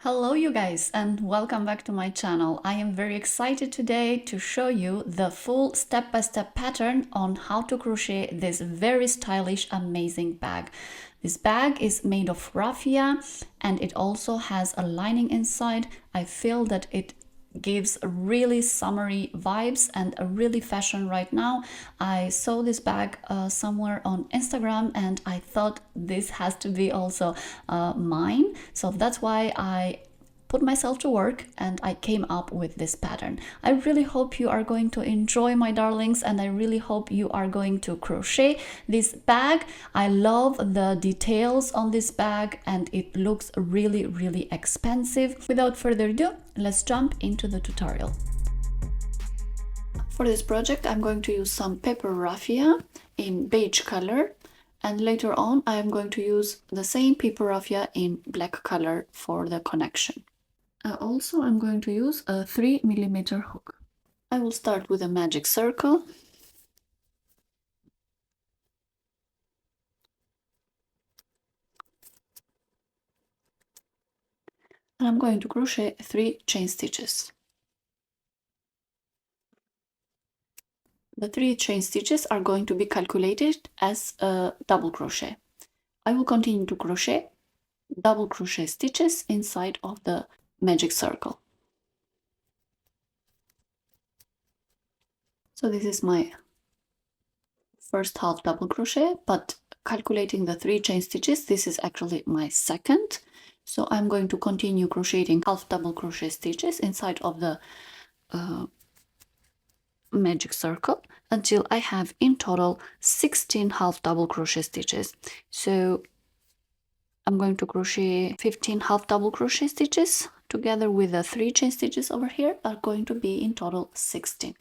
Hello you guys and welcome back to my channel. I am very excited today to show you the full step-by-step pattern on how to crochet this very stylish, amazing bag. This bag is made of raffia and it also has a lining inside. I feel that it gives really summery vibes and a really fashion right now. I saw this bag somewhere on Instagram and I thought this has to be also mine. So that's why I put myself to work and I came up with this pattern. I really hope you are going to enjoy, my darlings, and I really hope you are going to crochet this bag. I love the details on this bag and it looks really, really expensive. Without further ado, let's jump into the tutorial. For this project, I'm going to use some paper raffia in beige color, and later on I am going to use the same paper raffia in black color for the connection. Also, I'm going to use a 3mm hook. I will start with a magic circle. And I'm going to crochet 3 chain stitches. The 3 chain stitches are going to be calculated as a double crochet. I will continue to crochet double crochet stitches inside of the magic circle. So this is my first half double crochet, but calculating the 3 chain stitches, this is actually my second. So I'm going to continue crocheting half double crochet stitches inside of the magic circle until I have in total 16 half double crochet stitches. So I'm going to crochet 15 half double crochet stitches together with the 3 chain stitches over here are going to be in total 16.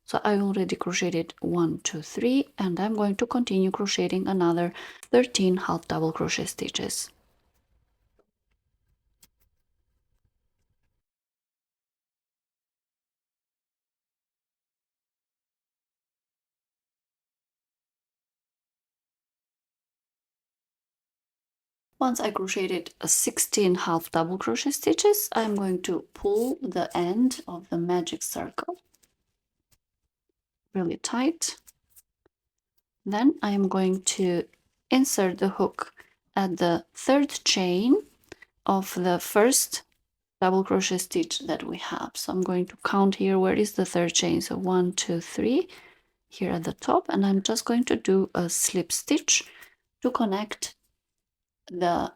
So I already crocheted 1, 2, 3, and I'm going to continue crocheting another 13 half double crochet stitches. Once I crocheted 16 half double crochet stitches, I'm going to pull the end of the magic circle really tight. Then I am going to insert the hook at the 3rd chain of the first double crochet stitch that we have. So I'm going to count here where is the 3rd chain. So 1, 2, 3 here at the top, and I'm just going to do a slip stitch to connect the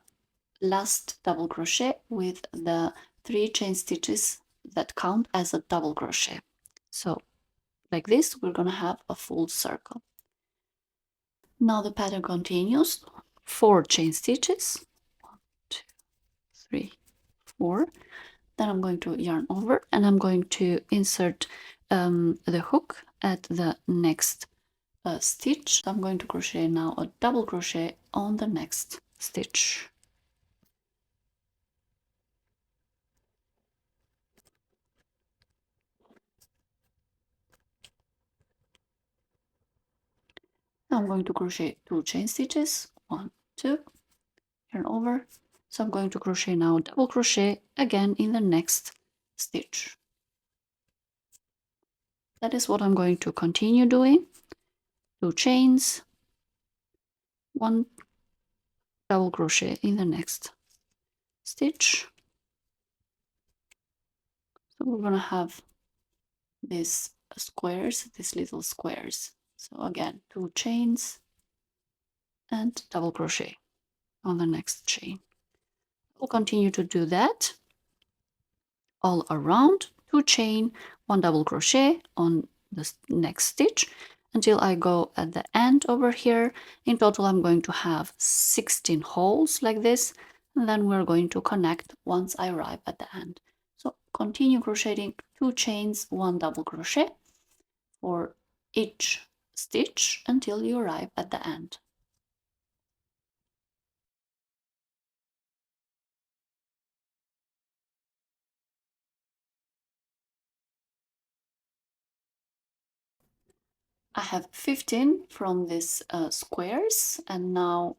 last double crochet with the 3 chain stitches that count as a double crochet. So like this, we're going to have a full circle. Now the pattern continues. 4 chain stitches, 1, 2, 3, 4. Then I'm going to yarn over and I'm going to insert the hook at the next stitch. I'm going to crochet now a double crochet on the next stitch. I'm going to crochet 2 chain stitches, 1, 2, yarn over. So I'm going to crochet now double crochet again in the next stitch. That is what I'm going to continue doing. 2 chains, 1 double crochet in the next stitch. So we're going to have these squares, these little squares. So again, 2 chains and double crochet on the next chain. We'll continue to do that all around. 2 chain, 1 double crochet on the next stitch until I go at the end over here. In total, I'm going to have 16 holes like this, and then we're going to connect once I arrive at the end. So continue crocheting 2 chains, 1 double crochet for each stitch until you arrive at the end. I have 15 from these squares, and now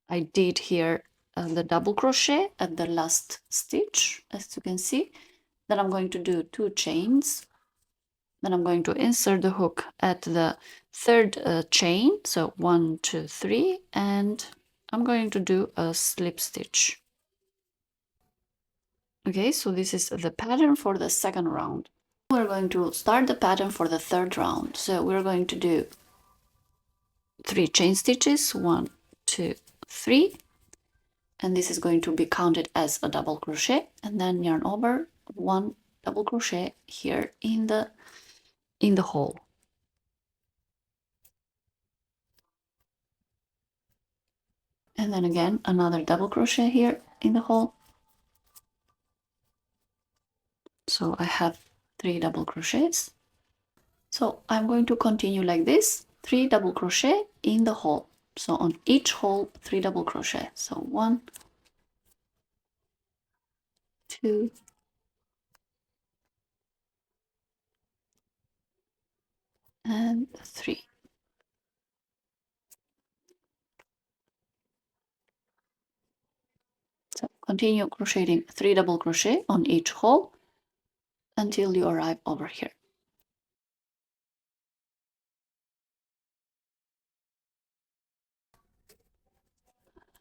I did here the double crochet at the last stitch, as you can see. Then I'm going to do 2 chains. Then I'm going to insert the hook at the third chain, so 1, 2, 3, and I'm going to do a slip stitch. Okay, so this is the pattern for the second round. We're going to start the pattern for the third round. So we're going to do 3 chain stitches, 1, 2, 3, and this is going to be counted as a double crochet, and then yarn over 1 double crochet here in the hole. And then again another double crochet here in the hole. So I have 3 double crochets. So I'm going to continue like this, 3 double crochet in the hole. So on each hole 3 double crochet. So 1, 2, and 3. So continue crocheting 3 double crochet on each hole until you arrive over here.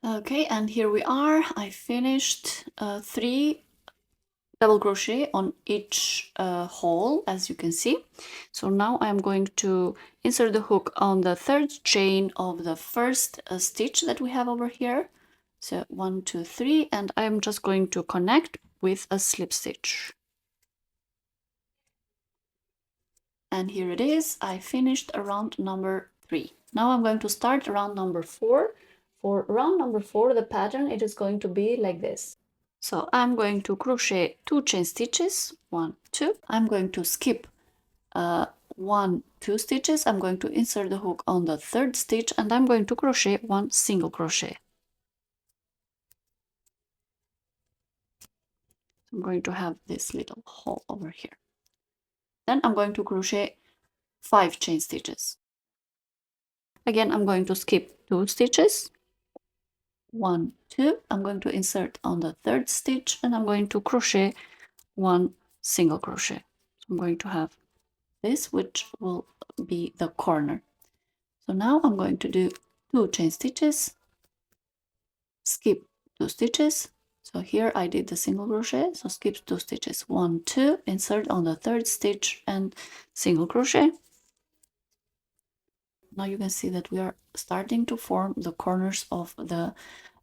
Okay, and here we are. I finished 3 double crochet on each hole, as you can see. So now I'm going to insert the hook on the third chain of the first stitch that we have over here. So 1, 2, 3, and I'm just going to connect with a slip stitch. And here it is. I finished round number 3. Now I'm going to start round number 4. For round number 4, the pattern, it is going to be like this. So I'm going to crochet 2 chain stitches, 1, 2. I'm going to skip 1, 2 stitches. I'm going to insert the hook on the third stitch, and I'm going to crochet 1 single crochet. I'm going to have this little hole over here. Then I'm going to crochet 5 chain stitches. Again, I'm going to skip 2 stitches, 1, 2. I'm going to insert on the third stitch, and I'm going to crochet 1 single crochet. So I'm going to have this, which will be the corner. So now I'm going to do 2 chain stitches, skip 2 stitches. So here I did the single crochet, so skip 2 stitches, 1, 2, insert on the third stitch and single crochet. Now you can see that we are starting to form the corners of the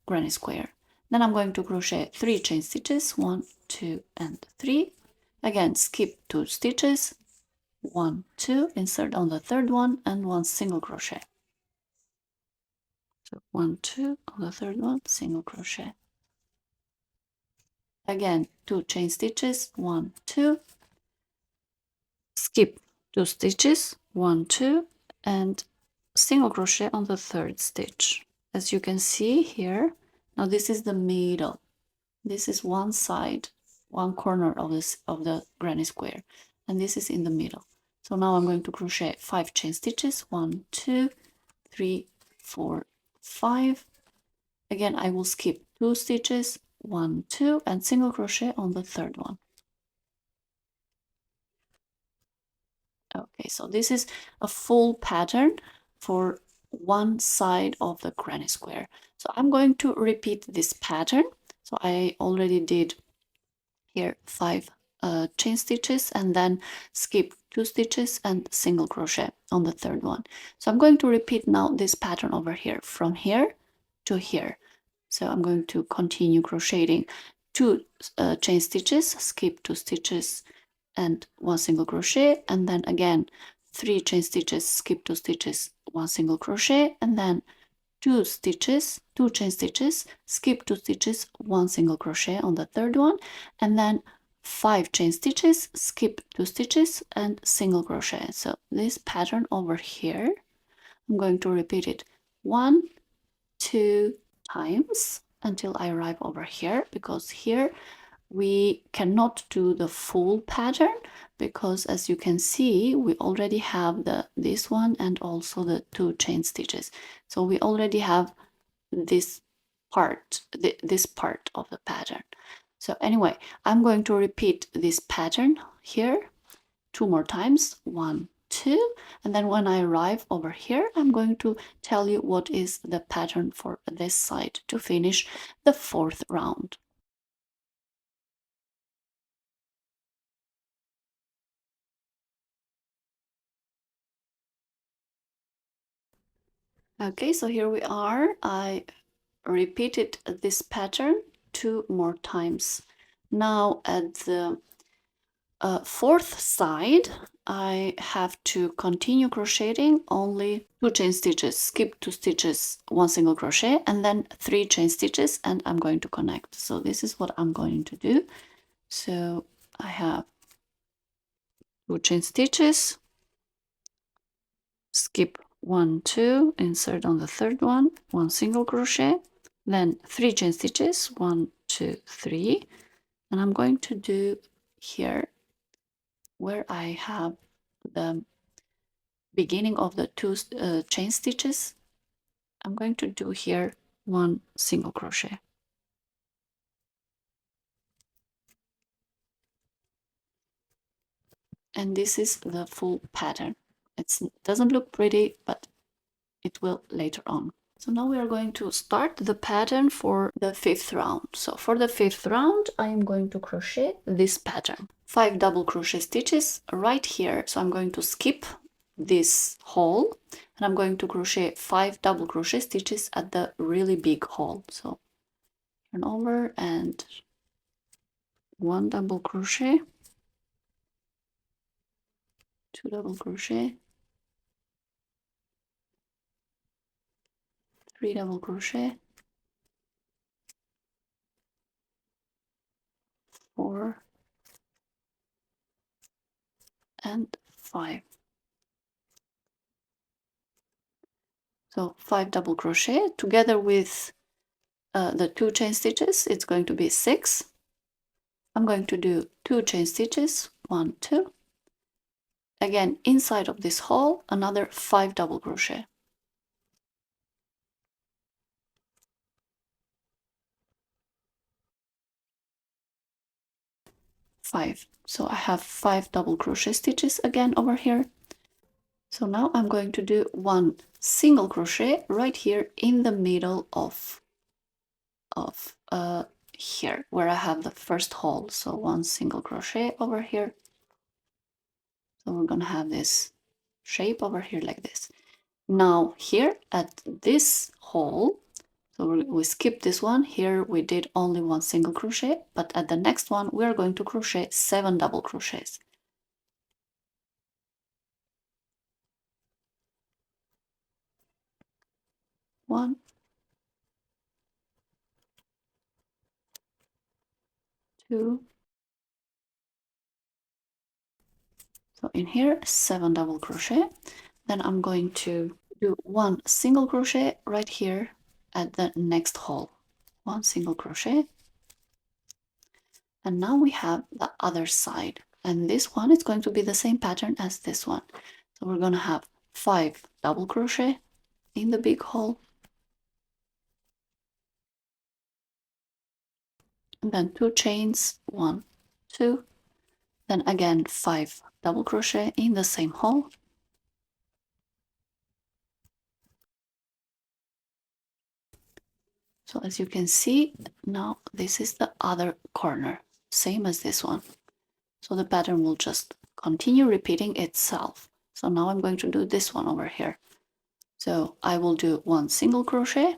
granny square. Then I'm going to crochet 3 chain stitches, 1, 2, and 3. Again, skip 2 stitches, 1, 2, insert on the third one, and 1 single crochet. So 1, 2, on the third one, single crochet. Again, 2 chain stitches, 1, 2, skip 2 stitches, 1, 2, and single crochet on the third stitch. As you can see here, now this is the middle. This is one side, one corner of the granny square, and this is in the middle. So now I'm going to crochet 5 chain stitches, 1, 2, 3, 4, 5. Again, I will skip 2 stitches, 1, 2, and single crochet on the third one. Okay, so this is a full pattern for one side of the granny square. So I'm going to repeat this pattern. So I already did here 5 chain stitches and then skip 2 stitches and single crochet on the third one. So I'm going to repeat now this pattern over here, from here to here. So I'm going to continue crocheting 2 chain stitches, skip 2 stitches and 1 single crochet, and then again 3 chain stitches, skip 2 stitches, 1 single crochet, and then 2 stitches, 2 chain stitches, skip 2 stitches, 1 single crochet on the third one, and then 5 chain stitches, skip 2 stitches, and single crochet. So this pattern over here, I'm going to repeat it 1, 2 times until I arrive over here, because here we cannot do the full pattern, because as you can see we already have this one and also the 2 chain stitches. So we already have this part, this part of the pattern. So anyway, I'm going to repeat this pattern here 2 more times, 1, 2, and then when I arrive over here, I'm going to tell you what is the pattern for this side to finish the 4th round. Okay, so here we are. I repeated this pattern 2 more times. Now at the 4th side, I have to continue crocheting only 2 chain stitches, skip 2 stitches, 1 single crochet, and then 3 chain stitches, and I'm going to connect. So this is what I'm going to do. So I have 2 chain stitches, skip 1, 2, insert on the 3rd one, 1 single crochet, then 3 chain stitches, 1, 2, 3, and I'm going to do here where I have the beginning of the 2 chain stitches, I'm going to do here 1 single crochet. And this is the full pattern. It doesn't look pretty, but it will later on. So now we are going to start the pattern for the 5th round. So for the 5th round, I am going to crochet this pattern. 5 double crochet stitches right here. So I'm going to skip this hole and I'm going to crochet 5 double crochet stitches at the really big hole. So turn over and 1 double crochet, 2 double crochet, 3 double crochet, 4 and 5. So 5 double crochet together with the 2 chain stitches, it's going to be 6. I'm going to do 2 chain stitches, 1, 2. Again, inside of this hole, another 5 double crochet. 5. So I have 5 double crochet stitches again over here. So now I'm going to do 1 single crochet right here in the middle of here where I have the first hole. So 1 single crochet over here. So we're gonna have this shape over here like this. Now here at this hole, so we skipped this one. Here we did only 1 single crochet, but at the next one we're going to crochet 7 double crochets. 1, 2. So in here 7 double crochet. Then I'm going to do 1 single crochet right here at the next hole. 1 single crochet. And now we have the other side. And this one is going to be the same pattern as this one. So we're going to have 5 double crochet in the big hole. And then 2 chains, 1, 2. Then again 5 double crochet in the same hole. So as you can see, now this is the other corner, same as this one. So the pattern will just continue repeating itself. So now I'm going to do this one over here. So I will do 1 single crochet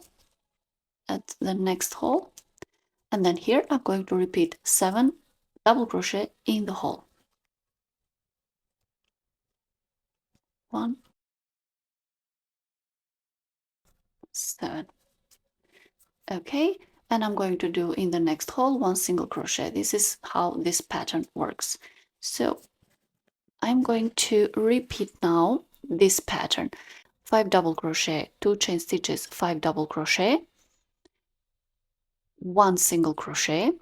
at the next hole. And then here I'm going to repeat 7 double crochet in the hole. 1, 7. Okay, and I'm going to do in the next hole 1 single crochet. This is how this pattern works. So I'm going to repeat now this pattern. 5 double crochet, 2 chain stitches, 5 double crochet, 1 single crochet,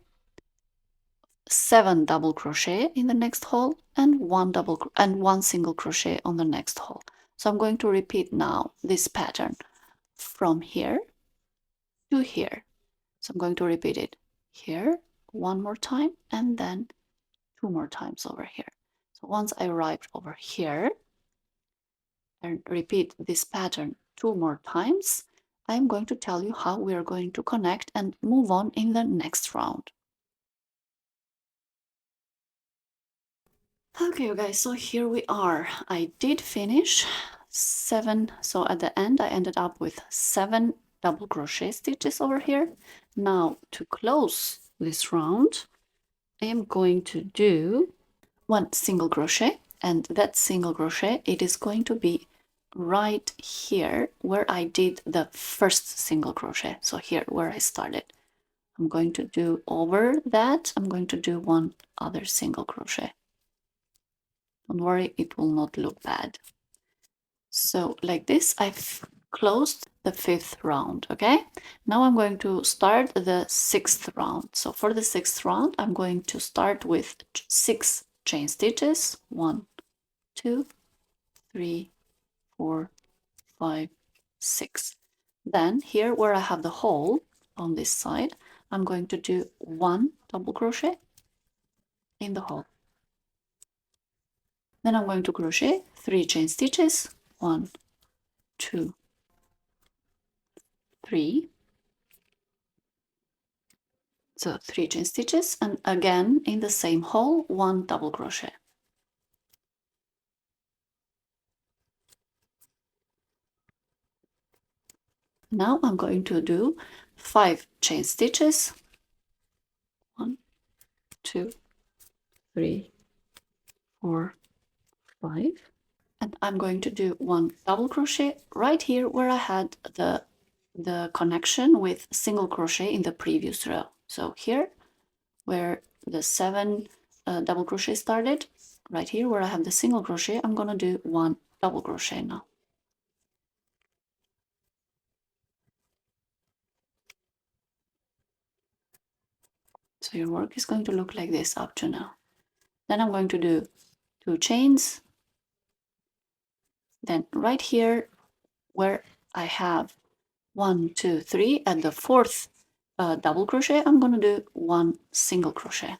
7 double crochet in the next hole, and 1 single crochet on the next hole. So I'm going to repeat now this pattern from here to here. So I'm going to repeat it here one more time and then 2 more times over here. So once I arrived over here and repeat this pattern 2 more times, I'm going to tell you how we are going to connect and move on in the next round. Okay, you guys, so here we are. I did finish 7, so at the end I ended up with 7 double crochet stitches over here. Now to close this round, I am going to do 1 single crochet, and that single crochet, it is going to be right here where I did the first single crochet. So here where I started. I'm going to do over that, I'm going to do 1 other single crochet. Don't worry, it will not look bad. So like this, I've closed the 5th round, okay? Now I'm going to start the 6th round. So for the 6th round, I'm going to start with 6 chain stitches. 1, 2, 3, 4, 5, 6. Then here where I have the hole on this side, I'm going to do 1 double crochet in the hole. Then I'm going to crochet 3 chain stitches. 1, 2, 3. So 3 chain stitches, and again in the same hole 1 double crochet. Now I'm going to do 5 chain stitches. 1, 2, 3, 4, 5. And I'm going to do 1 double crochet right here where I had the connection with single crochet in the previous row. So here where the 7 double crochet started, right here where I have the single crochet, I'm gonna do 1 double crochet now. So your work is going to look like this up to now. Then I'm going to do 2 chains. Then right here where I have 1, 2, 3 at the 4th double crochet, I'm going to do 1 single crochet.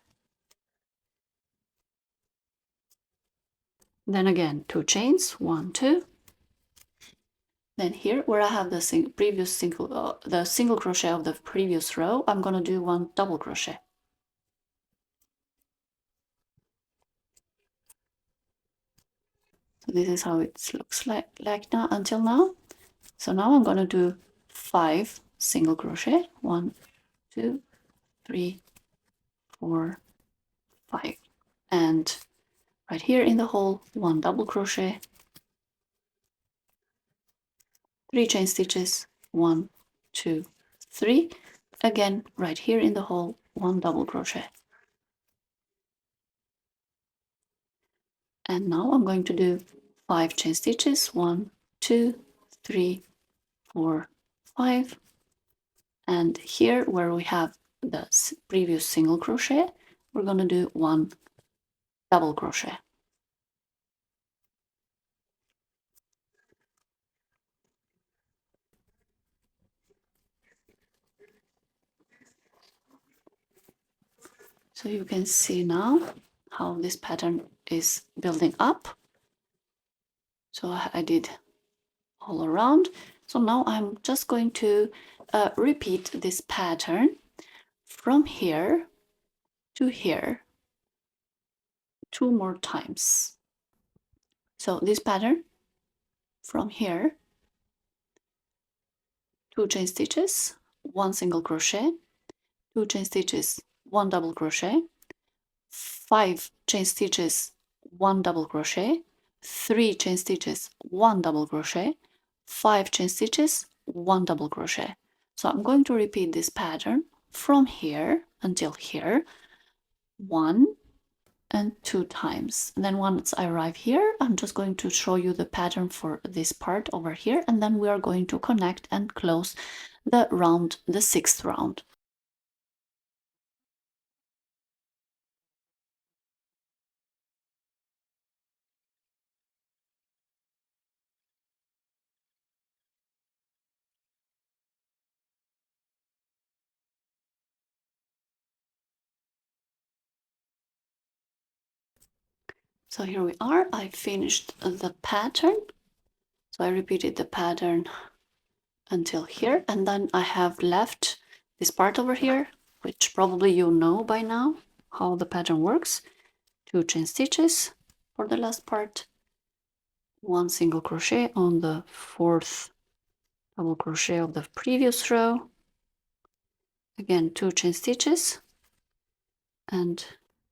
Then again 2 chains, 1, 2. Then here where I have the single crochet of the previous row, I'm going to do 1 double crochet. So this is how it looks like now until now. So now I'm going to do 5 single crochet. 1, 2, 3, 4, 5. And right here in the hole, 1 double crochet, 3 chain stitches, 1, 2, 3. Again, right here in the hole, 1 double crochet. And now I'm going to do 5 chain stitches, 1, 2, 3, 4, 5. And here where we have the previous single crochet, we're going to do 1 double crochet. So you can see now how this pattern is building up. So I did all around. So now I'm just going to repeat this pattern from here to here 2 more times. So this pattern from here, 2 chain stitches, 1 single crochet, 2 chain stitches, 1 double crochet, 5 chain stitches, 1 double crochet, 3 chain stitches, 1 double crochet, 5 chain stitches, 1 double crochet. So I'm going to repeat this pattern from here until here 1 and 2 times. And then once I arrive here, I'm just going to show you the pattern for this part over here, and then we are going to connect and close the round, the 6th round. So here we are. I finished the pattern. So I repeated the pattern until here, and then I have left this part over here, which probably you know by now how the pattern works. 2 chain stitches for the last part, 1 single crochet on the 4th double crochet of the previous row, again 2 chain stitches, and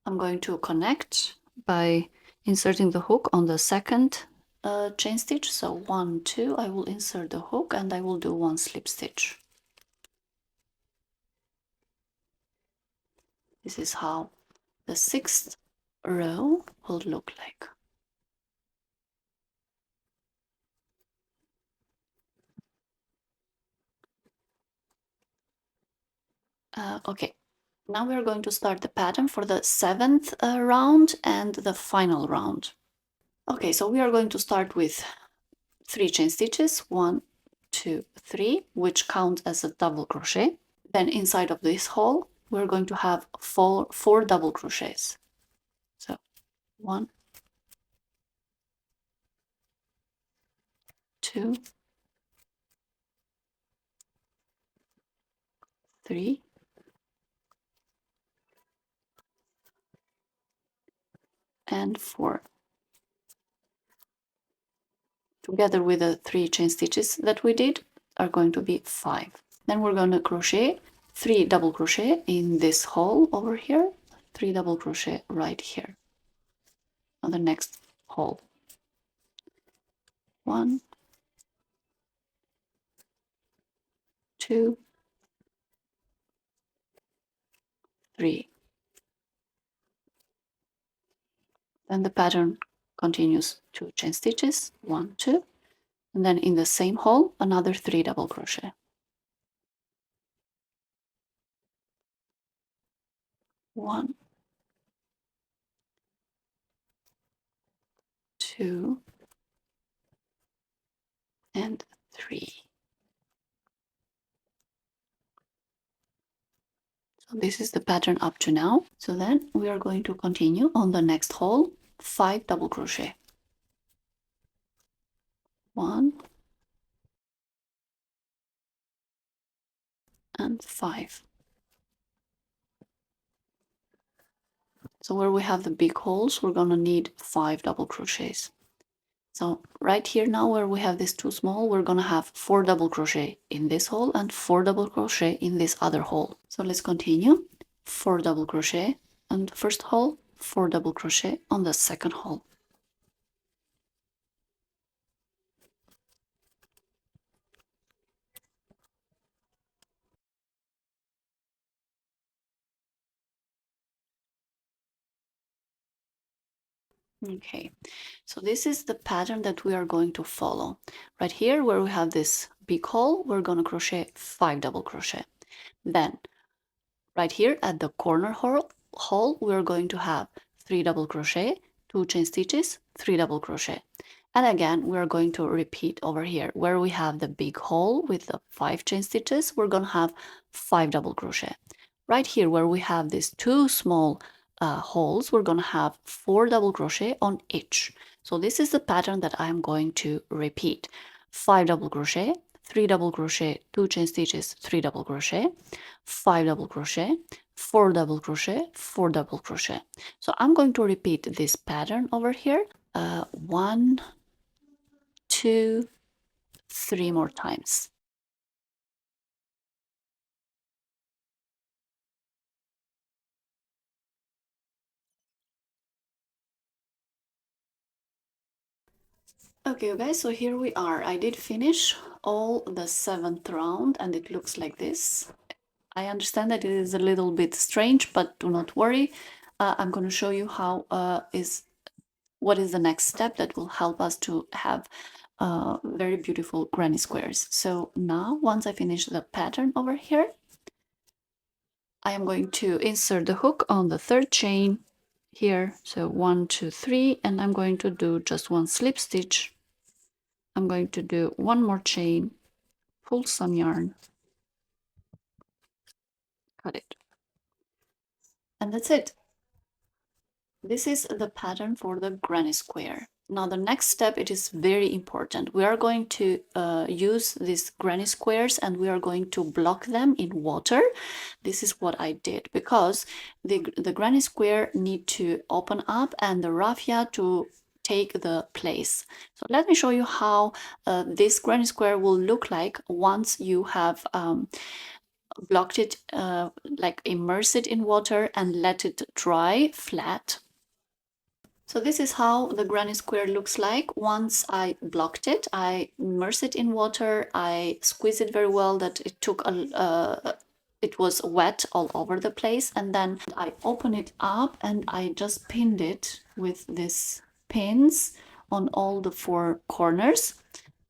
I'm going to connect by inserting the hook on the 2nd chain stitch. So 1, 2, I will insert the hook and I will do 1 slip stitch. This is how the 6th row will look like. Okay, now we're going to start the pattern for the 7th round and the final round. Okay, so we are going to start with 3 chain stitches, 1, 2, 3, which count as a double crochet. Then inside of this hole, we're going to have four double crochets. So 1, 2, 3, and 4. Together with the 3 chain stitches that we did are going to be 5. Then we're going to crochet 3 double crochet in this hole over here, 3 double crochet right here on the next hole. 1, 2, 3. Then the pattern continues 2 chain stitches, 1, 2, and then in the same hole another 3 double crochet. 1, 2, and 3. So this is the pattern up to now. So then we are going to continue on the next hole, 5 double crochet. 1 and 5. So where we have the big holes, we're gonna need 5 double crochets. So right here now where we have this 2 small, we're gonna have 4 double crochet in this hole and 4 double crochet in this other hole. So let's continue. 4 double crochet on the first hole, 4 double crochet on the second hole. Okay, so this is the pattern that we are going to follow. Right here where we have this big hole, we're going to crochet 5 double crochet. Then right here at the corner hole, we're going to have 3 double crochet, 2 chain stitches, 3 double crochet. And again, we're going to repeat over here where we have the big hole with the 5 chain stitches, we're going to have 5 double crochet. Right here where we have these 2 small holes, we're going to have 4 double crochet on each. So this is the pattern that I'm going to repeat. 5 double crochet, 3 double crochet, 2 chain stitches, 3 double crochet, 5 double crochet, 4 double crochet, 4 double crochet. So I'm going to repeat this pattern over here 1, 2, 3 more times. Okay, you guys, so here we are. I did finish all the 7th round and it looks like this. I understand that it is a little bit strange, but do not worry. I'm going to show you what is the next step that will help us to have very beautiful granny squares. So now, once I finish the pattern over here, I am going to insert the hook on the 3rd chain here. So 1, 2, 3, and I'm going to do just 1 slip stitch. I'm going to do 1 more chain, pull some yarn, cut it, and that's it. This is the pattern for the granny square. Now the next step, it is very important. We are going to use these granny squares and we are going to block them in water. This is what I did because the granny square need to open up and the raffia to take the place. So let me show you how this granny square will look like once you have blocked it, like immerse it in water and let it dry flat. So this is how the granny square looks like. Once I blocked it, I immerse it in water, I squeeze it very well that it took it was wet all over the place, and then I open it up and I just pinned it with these pins on all the four corners,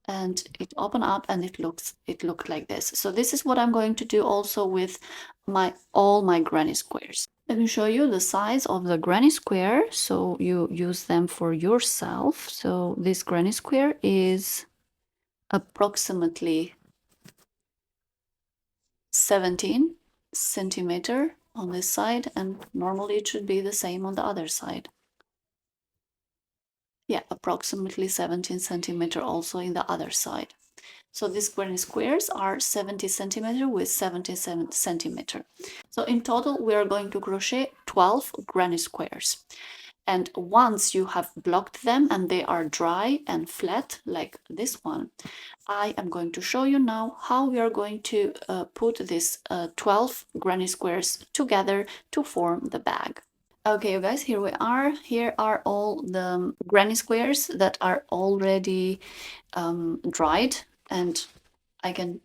and it opened up and it looked like this. So this is what I'm going to do also with all my granny squares. Let me show you the size of the granny square so you use them for yourself. So this granny square is approximately 17 centimeter on this side, and normally it should be the same on the other side. Yeah, approximately 17 centimeter also in the other side. So these granny squares are 70 centimeter with 77 centimeter. So in total, we are going to crochet 12 granny squares. And once you have blocked them and they are dry and flat like this one, I am going to show you now how we are going to put these 12 granny squares together to form the bag. Okay, you guys, here we are. Here are all the granny squares that are already dried, and I can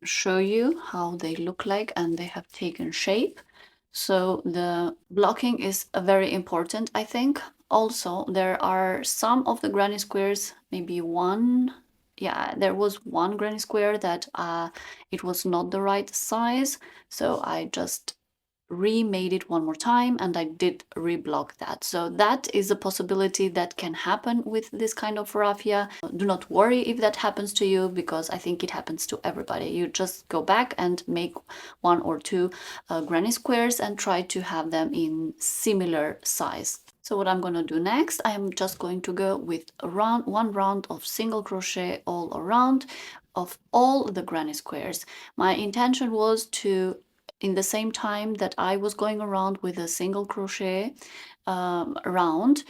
show you how they look like and they have taken shape. So the blocking is very important, I think. Also, there are some of the granny squares, maybe one, yeah, there was one granny square that it was not the right size, so I just remade it one more time and I did reblock that. So that is a possibility that can happen with this kind of raffia. Do not worry if that happens to you, because I think it happens to everybody. You just go back and make one or two granny squares and try to have them in similar size. So what I'm going to do next, I'm just going to go with one round of single crochet all around of all the granny squares. My intention was to, in the same time that I was going around with a single crochet round,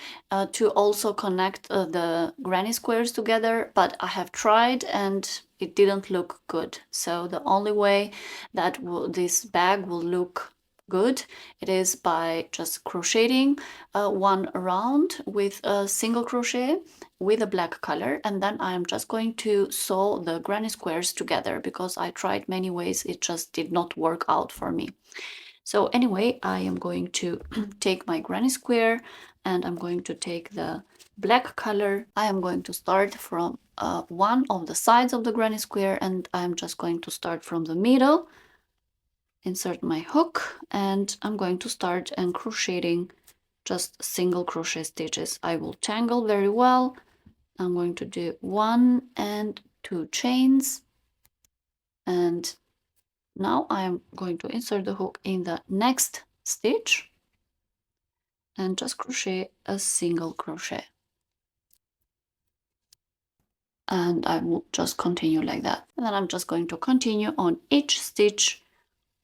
to also connect the granny squares together, but I have tried and it didn't look good. So the only way that this bag will look good, it is by just crocheting one round with a single crochet with a black color, and then I'm just going to sew the granny squares together because I tried many ways, it just did not work out for me. So anyway, I am going to take my granny square and I'm going to take the black color. I am going to start from one of the sides of the granny square, and I'm just going to start from the middle, insert my hook, and I'm going to start and crocheting just single crochet stitches. I will tangle very well. I'm going to do 1 and 2 chains, and now I'm going to insert the hook in the next stitch and just crochet a single crochet, and I will just continue like that, and then I'm just going to continue on each stitch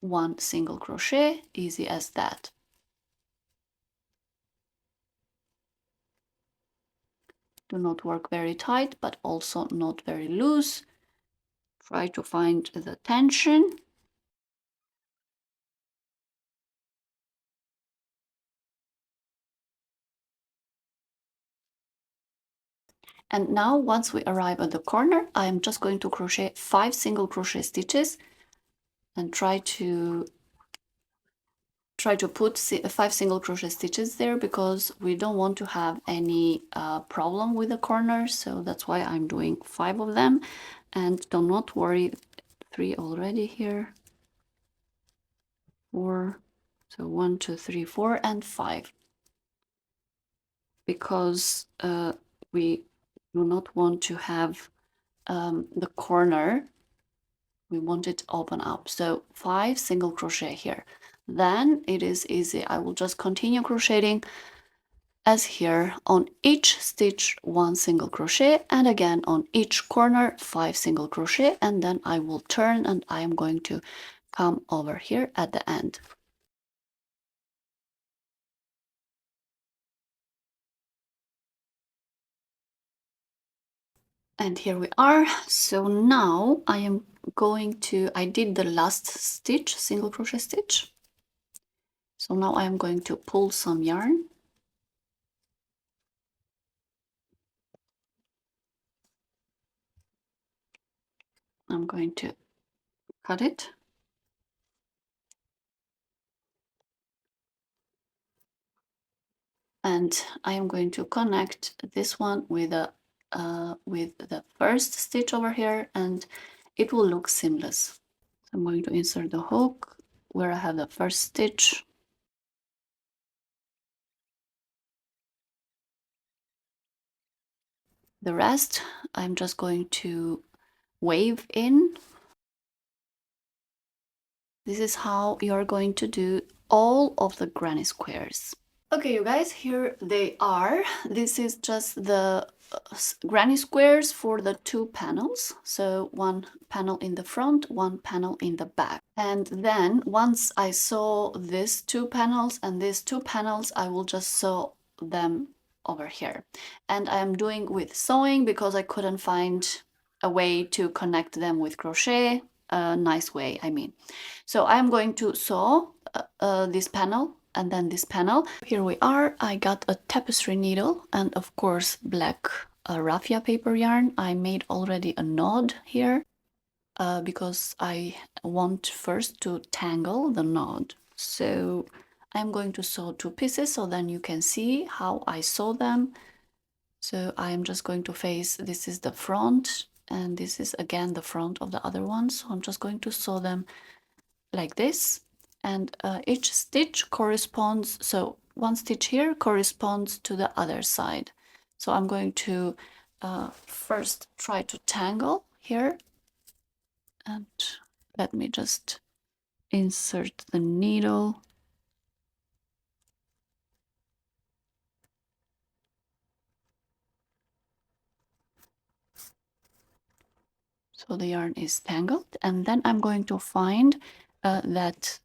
1 single crochet, easy as that. Do not work very tight, but also not very loose. Try to find the tension. And now once we arrive at the corner, I'm just going to crochet 5 single crochet stitches and try to put 5 single crochet stitches there, because we don't want to have any problem with the corners. So that's why I'm doing 5 of them, and do not worry, 3 already here, 4, so 1 2 3 4 and 5, because we do not want to have the corner, we want it open up. So 5 single crochet here, then it is easy. I will just continue crocheting as here, on each stitch 1 single crochet, and again on each corner 5 single crochet, and then I will turn and I am going to come over here at the end. And here we are. So now I am going to, I did the last stitch, single crochet stitch. So now I am going to pull some yarn. I'm going to cut it. And I am going to connect this one with the first stitch over here, and it will look seamless. So I'm going to insert the hook where I have the first stitch. The rest I'm just going to wave in. This is how you're going to do all of the granny squares. Okay, you guys, here they are. This is just the granny squares for the 2 panels. So 1 panel in the front, 1 panel in the back. And then once I sew these 2 panels and these 2 panels, I will just sew them over here. And I am doing with sewing because I couldn't find a way to connect them with crochet, a nice way, I mean. So I'm going to sew this panel and then this panel. Here we are. I got a tapestry needle and of course black raffia paper yarn. I made already a knot here because I want first to tangle the knot. So I'm going to sew 2 pieces so then you can see how I sew them. So I'm just going to face, this is the front and this is again the front of the other one. So I'm just going to sew them like this, and each stitch corresponds, so 1 stitch here corresponds to the other side. So I'm going to first try to tangle here, and let me just insert the needle. So the yarn is tangled, and then I'm going to find that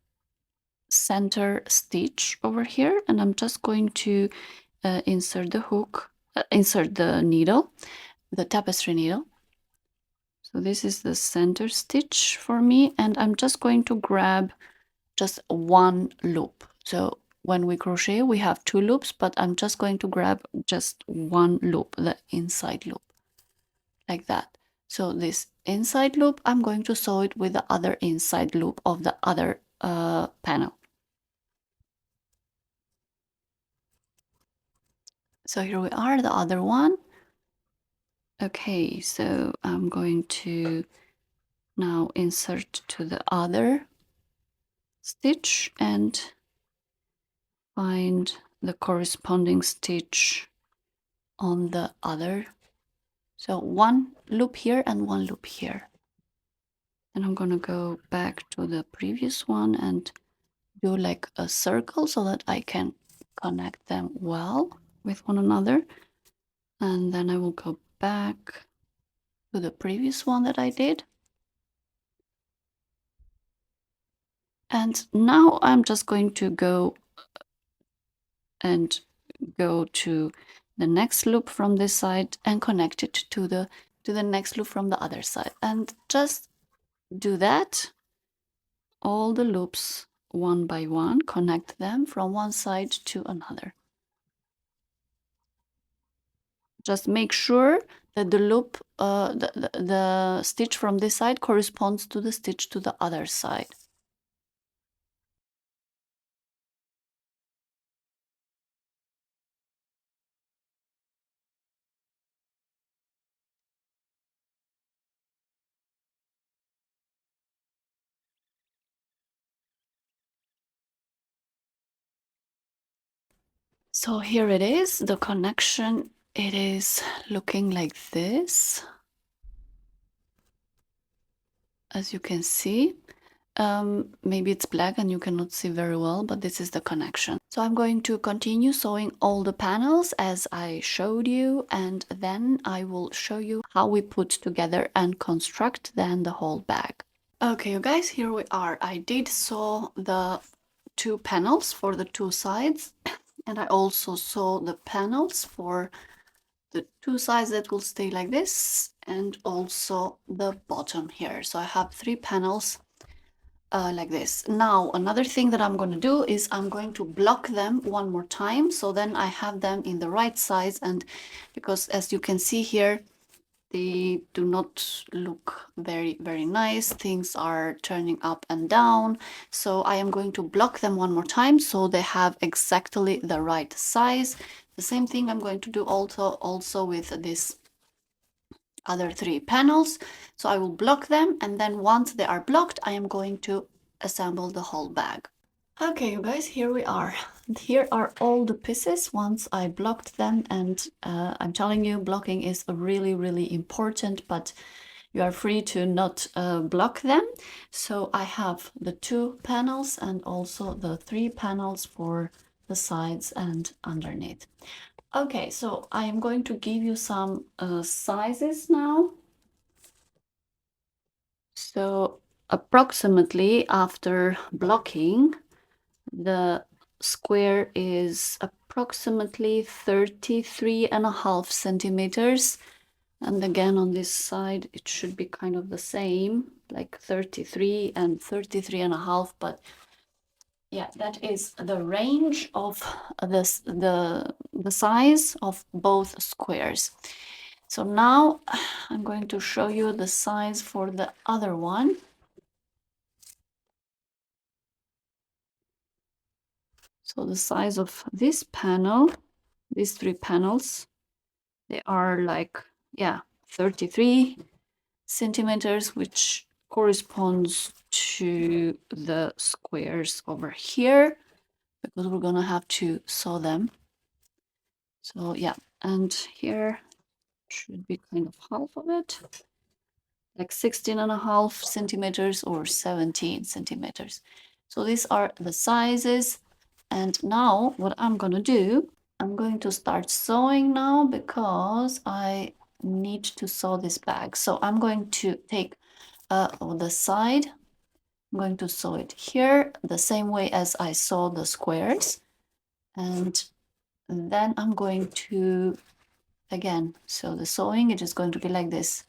center stitch over here, and I'm just going to insert the hook, insert the needle, the tapestry needle. So this is the center stitch for me, and I'm just going to grab just 1 loop. So when we crochet, we have 2 loops, but I'm just going to grab just 1 loop, the inside loop, like that. So this inside loop, I'm going to sew it with the other inside loop of the other panel. So here we are, the other one. Okay, so I'm going to now insert to the other stitch and find the corresponding stitch on the other. So 1 loop here and 1 loop here. And I'm gonna go back to the previous one and do like a circle so that I can connect them well with one another. And then I will go back to the previous one that I did. And now I'm just going to go to the next loop from this side and connect it to the next loop from the other side, and just do that all the loops one by one, connect them from one side to another. Just make sure that the loop the stitch from this side corresponds to the stitch to the other side. So here it is, the connection. It is looking like this, as you can see. Maybe it's black and you cannot see very well, but this is the connection. So I'm going to continue sewing all the panels as I showed you, and then I will show you how we put together and construct then the whole bag. Okay, you guys, here we are. I did sew the 2 panels for the 2 sides, and I also sew the panels for the 2 sides that will stay like this, and also the bottom here. So I have 3 panels like this. Now, another thing that I'm going to do is I'm going to block them one more time, so then I have them in the right size, and because as you can see here, they do not look very nice. Things are turning up and down, so I am going to block them one more time so they have exactly the right size. The same thing I'm going to do also with this other 3 panels. So I will block them, and then once they are blocked, I am going to assemble the whole bag. Okay, you guys, here we are. Here are all the pieces once I blocked them, and I'm telling you, blocking is really important, but you are free to not block them. So I have the 2 panels and also the 3 panels for the sides and underneath. Okay, so I am going to give you some sizes now. So approximately after blocking, the square is approximately 33.5 centimeters. And again, on this side, it should be kind of the same, like 33 and 33.5. But yeah, that is the range of the size of both squares. So now I'm going to show you the size for the other one. So the size of this panel, these 3 panels, they are like, yeah, 33 centimeters, which corresponds to the squares over here, because we're gonna have to sew them. So yeah, and here should be kind of half of it, like 16.5 centimeters or 17 centimeters. So these are the sizes. And now what I'm gonna do, I'm going to start sewing now because I need to sew this bag. So I'm going to take the side, I'm going to sew it here the same way as I sew the squares. And then I'm going to, again, so the sewing, it is going to be like this.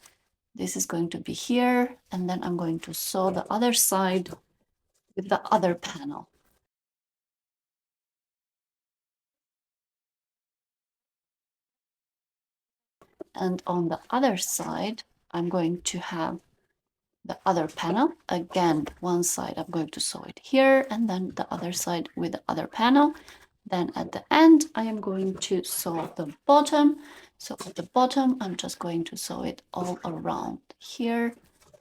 This is going to be here, and then I'm going to sew the other side with the other panel. And on the other side, I'm going to have the other panel. Again, one side I'm going to sew it here, and then the other side with the other panel. Then at the end, I am going to sew the bottom. So at the bottom, I'm just going to sew it all around here,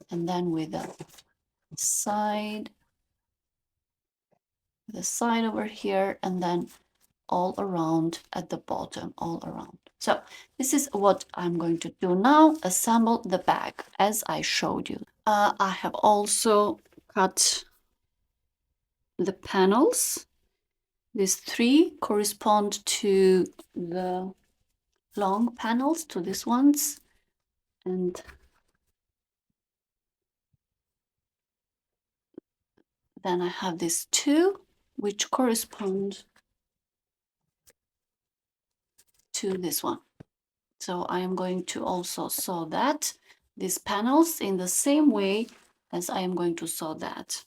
and then with the side over here, and then all around at the bottom, all around. So this is what I'm going to do now, assemble the bag as I showed you. I have also cut the panels. These 3 correspond to the long panels, to these ones, and then I have these 2 which correspond to this one. So I am going to also sew that, these panels, in the same way as I am going to sew that.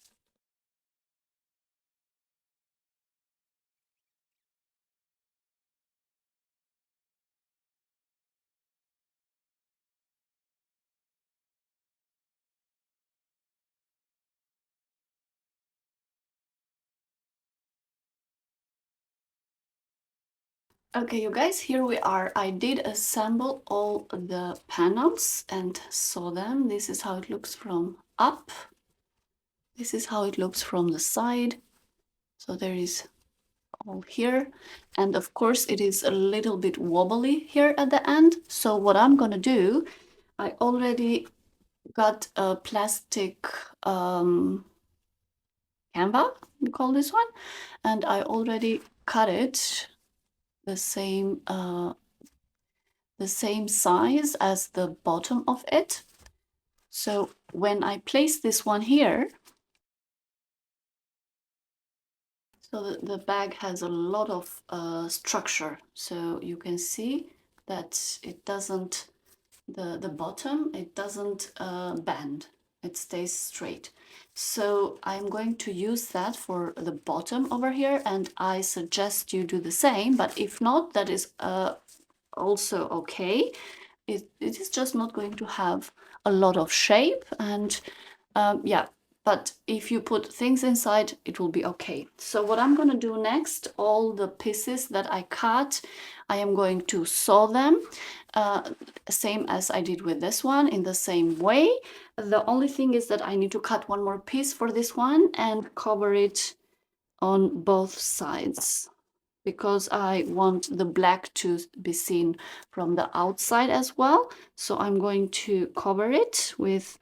Okay, you guys, here we are. I did assemble all the panels and sew them. This is how it looks from up. This is how it looks from the side. So there is all here. And of course, it is a little bit wobbly here at the end. So what I'm gonna do, I already got a plastic canva, we call this one, and I already cut it the same size as the bottom of it. So when I place this one here, so the bag has a lot of structure, so you can see that it doesn't, the bottom, it doesn't bend, it stays straight. So I'm going to use that for the bottom over here, and I suggest you do the same, but if not, that is also okay. It is just not going to have a lot of shape, and yeah, but if you put things inside, it will be okay. So what I'm going to do next, all the pieces that I cut, I am going to sew them, same as I did with this one, in the same way. The only thing is that I need to cut one more piece for this one and cover it on both sides, because I want the black to be seen from the outside as well. So I'm going to cover it with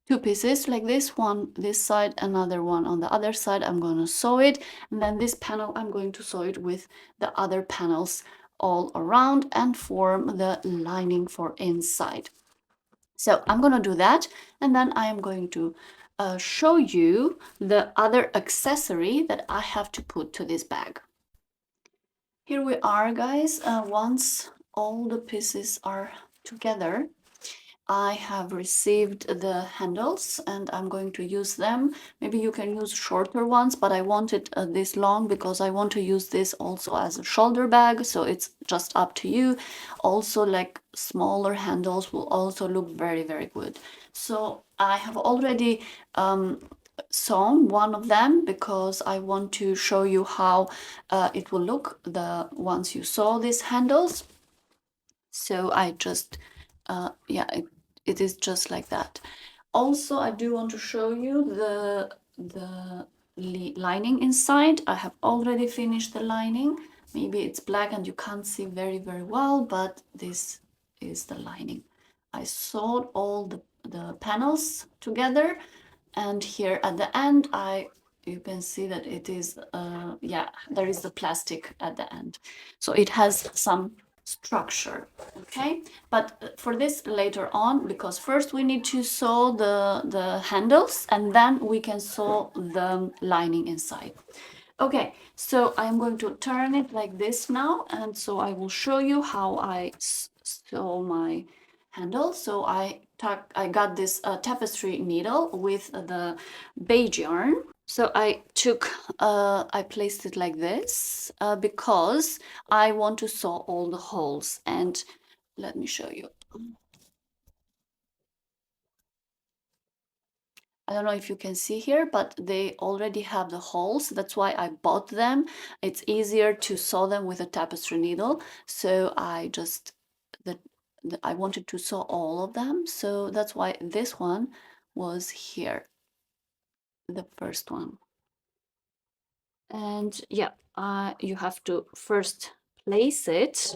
two pieces like this, one this side, another one on the other side. I'm going to sew it, and then this panel I'm going to sew it with the other panels all around and form the lining for inside. So I'm going to do that, and then I am going to show you the other accessory that I have to put to this bag. Here we are, guys. Once all the pieces are together, I have received the handles and I'm going to use them. Maybe you can use shorter ones, but I want it this long because I want to use this also as a shoulder bag, so it's just up to you. Also, like smaller handles will also look very, very good. So I have already sewn one of them because I want to show you how it will look once you sew these handles. So I just yeah, it is just like that. Also, I do want to show you the lining inside. I have already finished the lining. Maybe it's black and you can't see very, very well, but this is the lining. I sewed all the panels together, and here at the end you can see that it is yeah, there is the plastic at the end, so it has some structure. Okay, but for this later on, because first we need to sew the handles and then we can sew the lining inside. Okay, so I'm going to turn it like this now, and so I will show you how I sew my handle. So I got this tapestry needle with the beige yarn. So I placed it like this because I want to sew all the holes, and let me show you. I don't know if you can see here, but they already have the holes. That's why I bought them. It's easier to sew them with a tapestry needle. So I just, I wanted to sew all of them. So that's why this one was here, the first one. And yeah, you have to first place it,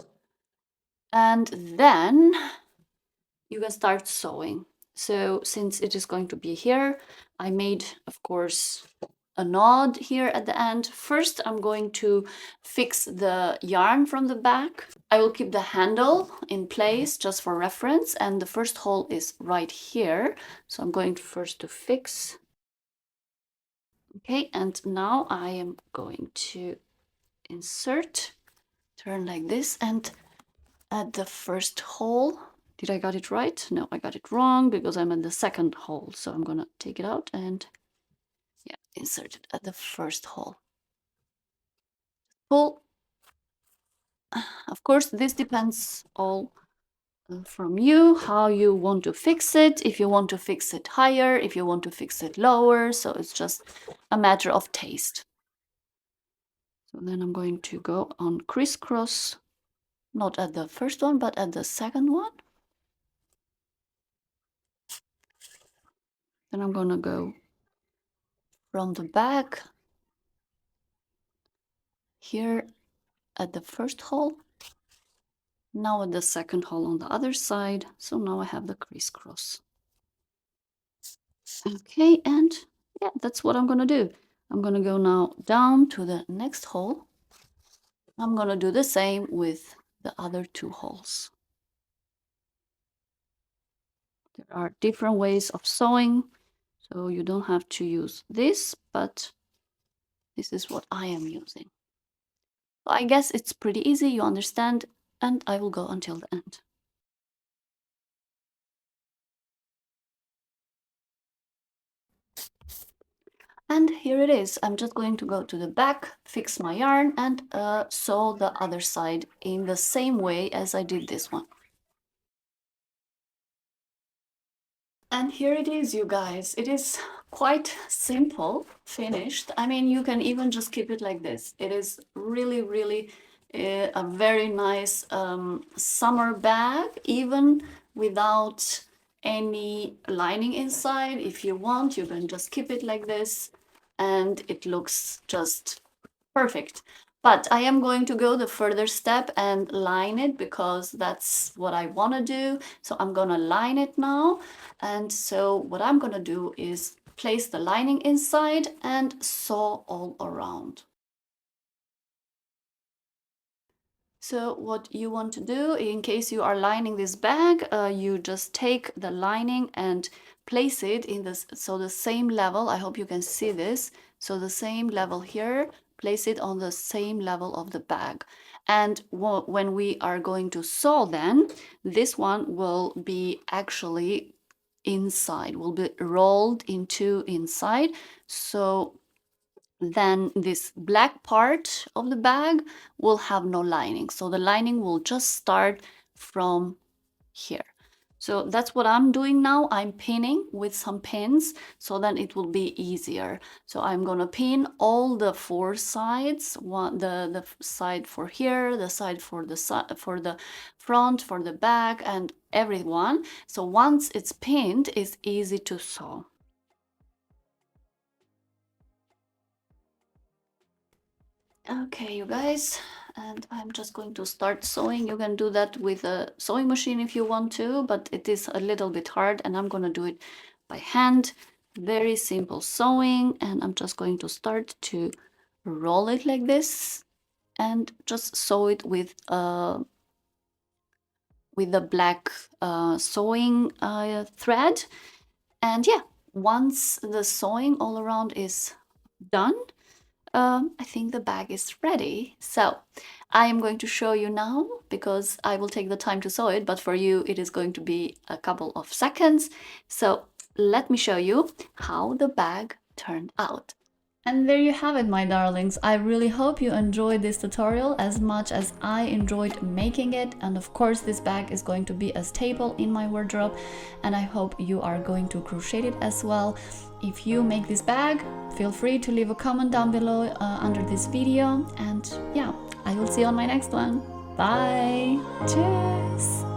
and then you can start sewing. So since it is going to be here, I made, of course, a knot here at the end. First, I'm going to fix the yarn from the back. I will keep the handle in place just for reference, and the first hole is right here. So I'm going first to fix. Okay, and now I am going to insert, turn like this, and at the first hole, did I got it right? No, I got it wrong because I'm at the second hole. So I'm gonna take it out and yeah, insert it at the first hole. Pull. Of course, this depends all from you, how you want to fix it. If you want to fix it higher, if you want to fix it lower. So it's just a matter of taste. So then I'm going to go on crisscross, not at the first one, but at the second one. Then I'm gonna go from the back here at the first hole, now at the second hole on the other side. So now I have the crisscross. Okay, and yeah, that's what I'm gonna do. I'm gonna go now down to the next hole. I'm gonna do the same with the other 2 holes. There are different ways of sewing, so you don't have to use this, but this is what I am using. So I guess it's pretty easy, you understand, and I will go until the end. And here it is. I'm just going to go to the back, fix my yarn, and sew the other side in the same way as I did this one. And here it is, you guys. It is quite simple, finished. I mean, you can even just keep it like this. It is really, really a very nice summer bag, even without any lining inside. If you want, you can just keep it like this, and it looks just perfect. But I am going to go the further step and line it because that's what I want to do. So I'm going to line it now. And so what I'm going to do is place the lining inside and sew all around. So what you want to do, in case you are lining this bag, you just take the lining and place it in this, so the same level. I hope you can see this. So the same level here, place it on the same level of the bag. And when we are going to sew, then this one will be actually inside, will be rolled into inside. So then this black part of the bag will have no lining. So the lining will just start from here. So that's what I'm doing now. I'm pinning with some pins, so then it will be easier. So I'm gonna pin all the 4 sides, the side for here, the side for the front, for the back, and everyone. So once it's pinned, it's easy to sew. Okay, you guys, and I'm just going to start sewing. You can do that with a sewing machine if you want to, but it is a little bit hard, and I'm going to do it by hand. Very simple sewing, and I'm just going to start to roll it like this and just sew it with the black sewing thread. And yeah, once the sewing all around is done, I think the bag is ready. So I am going to show you now because I will take the time to sew it, but for you it is going to be a couple of seconds. So let me show you how the bag turned out. And there you have it, my darlings. I really hope you enjoyed this tutorial as much as I enjoyed making it. And of course, this bag is going to be a staple in my wardrobe, and I hope you are going to crochet it as well. If you make this bag, feel free to leave a comment down below under this video. And yeah, I will see you on my next one. Bye! Tschüss!